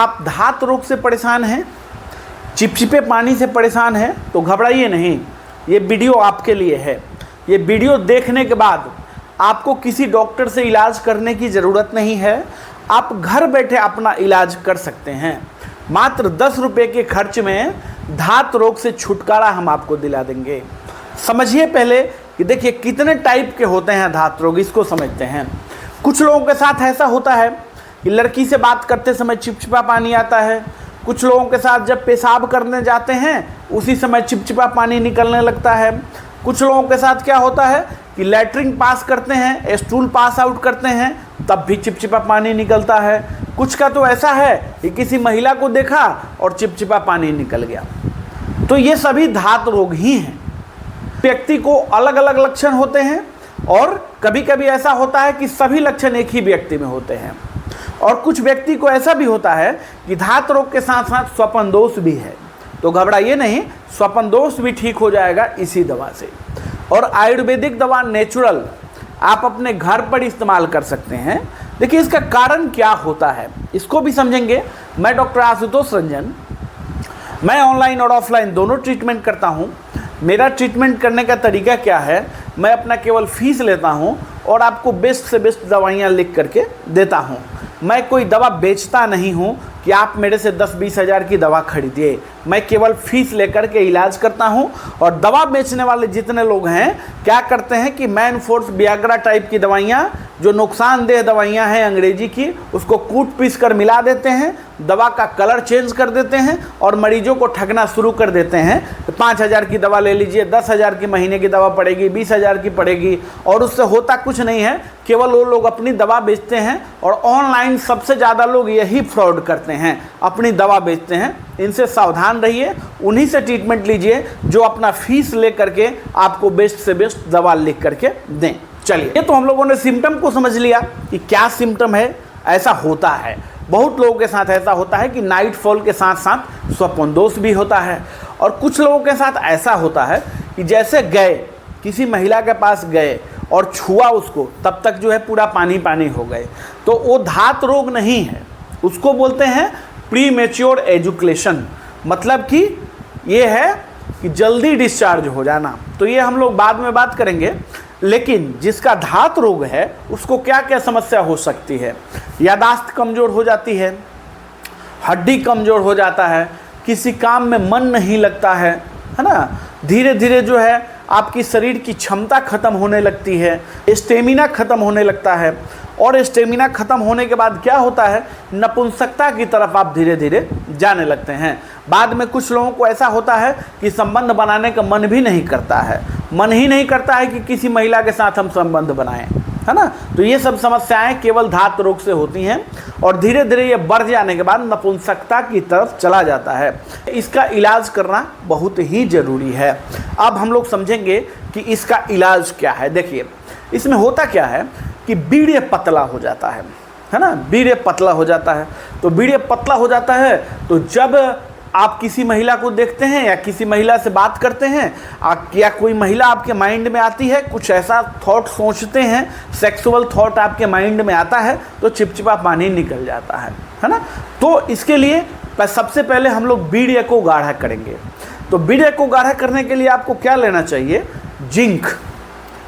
आप धात रोग से परेशान हैं, चिपचिपे पानी से परेशान हैं, तो घबराइए नहीं, ये वीडियो आपके लिए है। ये वीडियो देखने के बाद आपको किसी डॉक्टर से इलाज करने की ज़रूरत नहीं है, आप घर बैठे अपना इलाज कर सकते हैं। मात्र 10 रुपये के खर्च में धात रोग से छुटकारा हम आपको दिला देंगे। समझिए पहले कि देखिए कितने टाइप के होते हैं धात रोग, इसको समझते हैं। कुछ लोगों के साथ ऐसा होता है कि लड़की से बात करते समय चिपचिपा पानी आता है। कुछ लोगों के साथ जब पेशाब करने जाते हैं उसी समय चिपचिपा पानी निकलने लगता है। कुछ लोगों के साथ क्या होता है कि लैट्रिन पास करते हैं, स्टूल पास आउट करते हैं, तब भी चिपचिपा पानी निकलता है। कुछ का तो ऐसा है कि किसी महिला को देखा और चिपचिपा पानी निकल गया। तो ये सभी धात रोग ही हैं। व्यक्ति को अलग अलग लक्षण होते हैं और कभी कभी ऐसा होता है कि सभी लक्षण एक ही व्यक्ति में होते हैं। और कुछ व्यक्ति को ऐसा भी होता है कि धात रोग के साथ साथ स्वपन दोष भी है। तो घबराइए नहीं, स्वपन दोष भी ठीक हो जाएगा इसी दवा से। और आयुर्वेदिक दवा नेचुरल आप अपने घर पर इस्तेमाल कर सकते हैं। देखिए इसका कारण क्या होता है इसको भी समझेंगे। मैं डॉक्टर आशुतोष रंजन, मैं ऑनलाइन और ऑफलाइन दोनों ट्रीटमेंट करता हूँ। मेरा ट्रीटमेंट करने का तरीका क्या है, मैं अपना केवल फीस लेता हूँ और आपको बेस्ट से बेस्ट दवाइयाँ लिख करके देता हूँ। मैं कोई दवा बेचता नहीं हूँ कि आप मेरे से 10-20 हज़ार की दवा खरीदिए। मैं केवल फीस लेकर के इलाज करता हूँ। और दवा बेचने वाले जितने लोग हैं क्या करते हैं कि मैन फोर्स वियाग्रा टाइप की दवाइयाँ, जो नुकसानदेह दवाइयाँ हैं अंग्रेजी की, उसको कूट पीस कर मिला देते हैं, दवा का कलर चेंज कर देते हैं और मरीजों को ठगना शुरू कर देते हैं। 5,000 की दवा ले लीजिए, 10,000 की महीने की दवा पड़ेगी, 20,000 की पड़ेगी, और उससे होता कुछ नहीं है। केवल वो लोग अपनी दवा बेचते हैं और ऑनलाइन सबसे ज़्यादा लोग यही फ्रॉड करते हैं, अपनी दवा बेचते हैं। इनसे सावधान रहिए, उन्हीं से ट्रीटमेंट लीजिए जो अपना फीस ले करके आपको बेस्ट से बेस्ट दवा लिख करके दें। चलिए, ये तो हम लोगों ने सिम्टम को समझ लिया कि क्या सिम्टम है। ऐसा होता है, बहुत लोगों के साथ ऐसा होता है कि नाइट फॉल के साथ साथ स्वपन दोष भी होता है। और कुछ लोगों के साथ ऐसा होता है कि जैसे गए किसी महिला के पास गए और छुआ उसको, तब तक जो है पूरा पानी पानी हो गए, तो वो धात रोग नहीं है, उसको बोलते हैं प्रीमेच्योर एजुकेशन। मतलब कि ये है कि जल्दी डिस्चार्ज हो जाना। तो ये हम लोग बाद में बात करेंगे। लेकिन जिसका धात रोग है उसको क्या क्या समस्या हो सकती है। यादाश्त कमज़ोर हो जाती है, हड्डी कमज़ोर हो जाता है, किसी काम में मन नहीं लगता है ना। धीरे धीरे जो है आपकी शरीर की क्षमता खत्म होने लगती है, स्टेमिना खत्म होने लगता है। और स्टेमिना खत्म होने के बाद क्या होता है, नपुंसकता की तरफ आप धीरे धीरे जाने लगते हैं। बाद में कुछ लोगों को ऐसा होता है कि संबंध बनाने का मन भी नहीं करता है, मन ही नहीं करता है कि किसी महिला के साथ हम संबंध बनाएं, है ना। तो ये सब समस्याएं केवल धात रोग से होती हैं और धीरे धीरे ये बढ़ जाने के बाद नपुंसकता की तरफ चला जाता है। इसका इलाज करना बहुत ही ज़रूरी है। अब हम लोग समझेंगे कि इसका इलाज क्या है। देखिए इसमें होता क्या है कि बीड़े पतला हो जाता है ना, बीड़े पतला हो जाता है। तो बीड़े पतला हो जाता है तो जब आप किसी महिला को देखते हैं या किसी महिला से बात करते हैं, या कोई महिला आपके माइंड में आती है, कुछ ऐसा थॉट सोचते हैं, सेक्सुअल थॉट आपके माइंड में आता है, तो चिपचिपा पानी निकल जाता है ना। तो इसके लिए सबसे पहले हम लोग बीड़े को गाढ़ा करेंगे। तो बीड़े को गाढ़ा करने के लिए आपको क्या लेना चाहिए,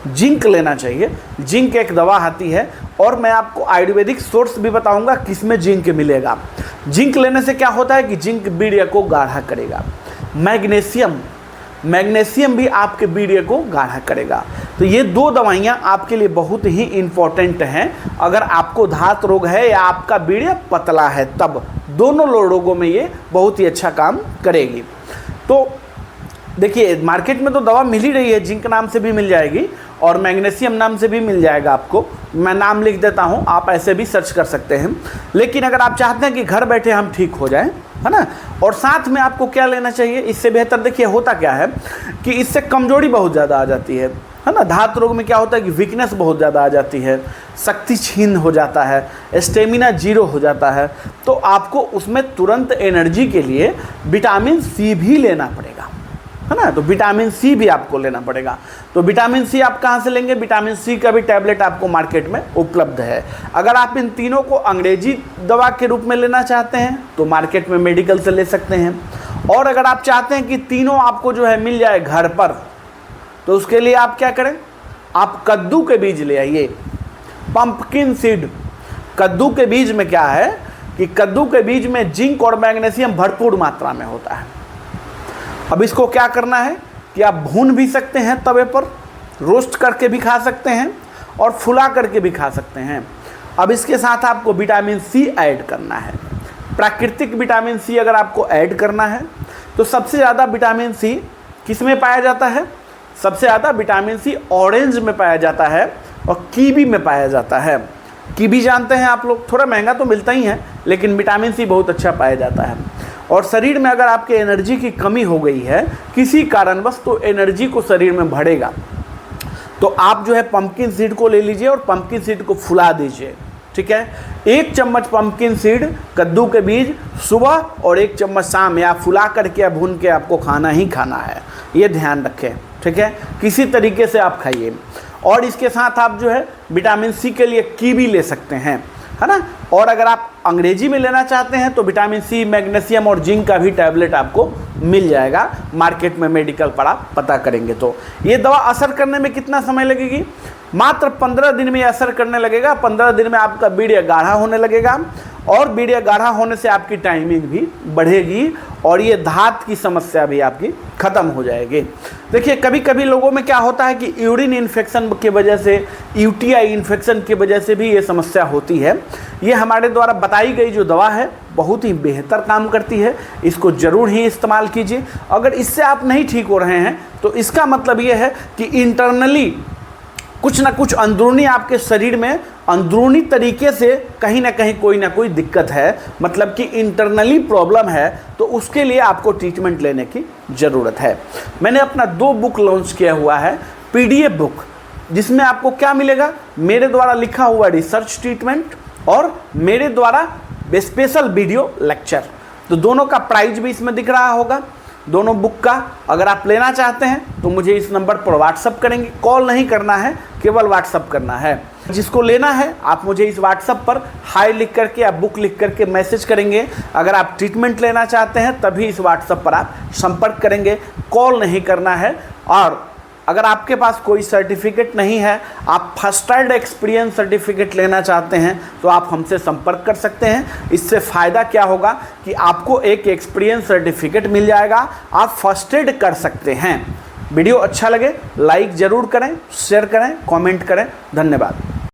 जिंक लेना चाहिए। जिंक एक दवा आती है और मैं आपको आयुर्वेदिक सोर्स भी बताऊंगा किसमें जिंक मिलेगा। जिंक लेने से क्या होता है कि जिंक बीड़े को गाढ़ा करेगा। मैग्नीशियम भी आपके बीड़े को गाढ़ा करेगा। तो ये 2 दवाइयाँ आपके लिए बहुत ही इम्पोर्टेंट हैं। अगर आपको धात रोग है या आपका बीड़े पतला है, तब दोनों रोगों में ये बहुत ही अच्छा काम करेगी। तो देखिए मार्केट में तो दवा मिल ही रही है, जिंक नाम से भी मिल जाएगी और मैग्नीशियम नाम से भी मिल जाएगा। आपको मैं नाम लिख देता हूँ, आप ऐसे भी सर्च कर सकते हैं। लेकिन अगर आप चाहते हैं कि घर बैठे हम ठीक हो जाएं, है ना, और साथ में आपको क्या लेना चाहिए इससे बेहतर, देखिए होता क्या है कि इससे कमजोरी बहुत ज़्यादा आ जाती है ना। धात रोग में क्या होता है कि वीकनेस बहुत ज़्यादा आ जाती है, शक्ति छीन हो जाता है, स्टेमिना 0 हो जाता है। तो आपको उसमें तुरंत एनर्जी के लिए विटामिन सी भी लेना पड़ेगा, है ना। तो विटामिन सी भी आपको लेना पड़ेगा। तो विटामिन सी आप कहाँ से लेंगे? विटामिन सी का भी टैबलेट आपको मार्केट में उपलब्ध है। अगर आप इन तीनों को अंग्रेजी दवा के रूप में लेना चाहते हैं तो मार्केट में मेडिकल से ले सकते हैं, और अगर आप चाहते हैं कि तीनों आपको जो है मिल जाए घर पर, तो उसके लिए आप क्या करें, आप कद्दू के बीज ले आइए, पंपकिन सीड। कद्दू के बीज में क्या है कि कद्दू के बीज में जिंक और मैग्नीशियम भरपूर मात्रा में होता है। अब इसको क्या करना है कि आप भून भी सकते हैं तवे पर, रोस्ट करके भी खा सकते हैं और फुला करके भी खा सकते हैं। अब इसके साथ आपको विटामिन सी ऐड करना है। प्राकृतिक विटामिन सी अगर आपको ऐड करना है तो सबसे ज़्यादा विटामिन सी किस में पाया जाता है? सबसे ज़्यादा विटामिन सी ऑरेंज में पाया जाता है और कीवी में पाया जाता है। कीवी जानते हैं आप लोग, थोड़ा महंगा तो मिलता ही है, लेकिन विटामिन सी बहुत अच्छा पाया जाता है। और शरीर में अगर आपके एनर्जी की कमी हो गई है किसी कारणवश, तो एनर्जी को शरीर में बढ़ेगा, तो आप जो है पंपकिन सीड को ले लीजिए और पंपकिन सीड को फुला दीजिए। ठीक है, 1 चम्मच पंपकिन सीड कद्दू के बीज सुबह और 1 चम्मच शाम, या फुला करके या भून के आपको खाना ही खाना है, ये ध्यान रखें। ठीक है, किसी तरीके से आप खाइए। और इसके साथ आप जो है विटामिन सी के लिए कीवी ले सकते हैं, है ना। और अगर आप अंग्रेजी में लेना चाहते हैं तो विटामिन सी, मैग्नीशियम और जिंक का भी टैबलेट आपको मिल जाएगा मार्केट में, मेडिकल पर आप पता करेंगे तो। ये दवा असर करने में कितना समय लगेगी? मात्र 15 दिन में असर करने लगेगा। 15 दिन में आपका वीर्य गाढ़ा होने लगेगा, और वीर्य गाढ़ा होने से आपकी टाइमिंग भी बढ़ेगी और ये धात की समस्या भी आपकी ख़त्म हो जाएगी। देखिए, कभी कभी लोगों में क्या होता है कि यूरिन इन्फेक्शन की वजह से, यूटीआई इन्फेक्शन की वजह से भी ये समस्या होती है। ये हमारे द्वारा बताई गई जो दवा है बहुत ही बेहतर काम करती है, इसको ज़रूर ही इस्तेमाल कीजिए। अगर इससे आप नहीं ठीक हो रहे हैं तो इसका मतलब ये है कि इंटरनली कुछ ना कुछ अंदरूनी आपके शरीर में अंदरूनी तरीके से कहीं ना कहीं कोई ना कोई दिक्कत है, मतलब कि इंटरनली प्रॉब्लम है, तो उसके लिए आपको ट्रीटमेंट लेने की ज़रूरत है। मैंने अपना 2 बुक लॉन्च किया हुआ है, PDF बुक, जिसमें आपको क्या मिलेगा? मेरे द्वारा लिखा हुआ रिसर्च ट्रीटमेंट और मेरे द्वारा स्पेशल वीडियो लेक्चर। तो दोनों का प्राइस भी इसमें दिख रहा होगा, दोनों बुक का। अगर आप लेना चाहते हैं तो मुझे इस नंबर पर व्हाट्सअप करेंगे, कॉल नहीं करना है, केवल व्हाट्सअप करना है। जिसको लेना है आप मुझे इस व्हाट्सअप पर हाई लिख करके या बुक लिख करके मैसेज करेंगे। अगर आप ट्रीटमेंट लेना चाहते हैं तभी इस व्हाट्सअप पर आप संपर्क करेंगे, कॉल नहीं करना है। और अगर आपके पास कोई सर्टिफिकेट नहीं है, आप फर्स्ट एड एक्सपीरियंस सर्टिफिकेट लेना चाहते हैं, तो आप हमसे संपर्क कर सकते हैं। इससे फ़ायदा क्या होगा कि आपको एक एक्सपीरियंस सर्टिफिकेट मिल जाएगा, आप फर्स्ट एड कर सकते हैं। वीडियो अच्छा लगे लाइक ज़रूर करें, शेयर करें, कमेंट करें। धन्यवाद।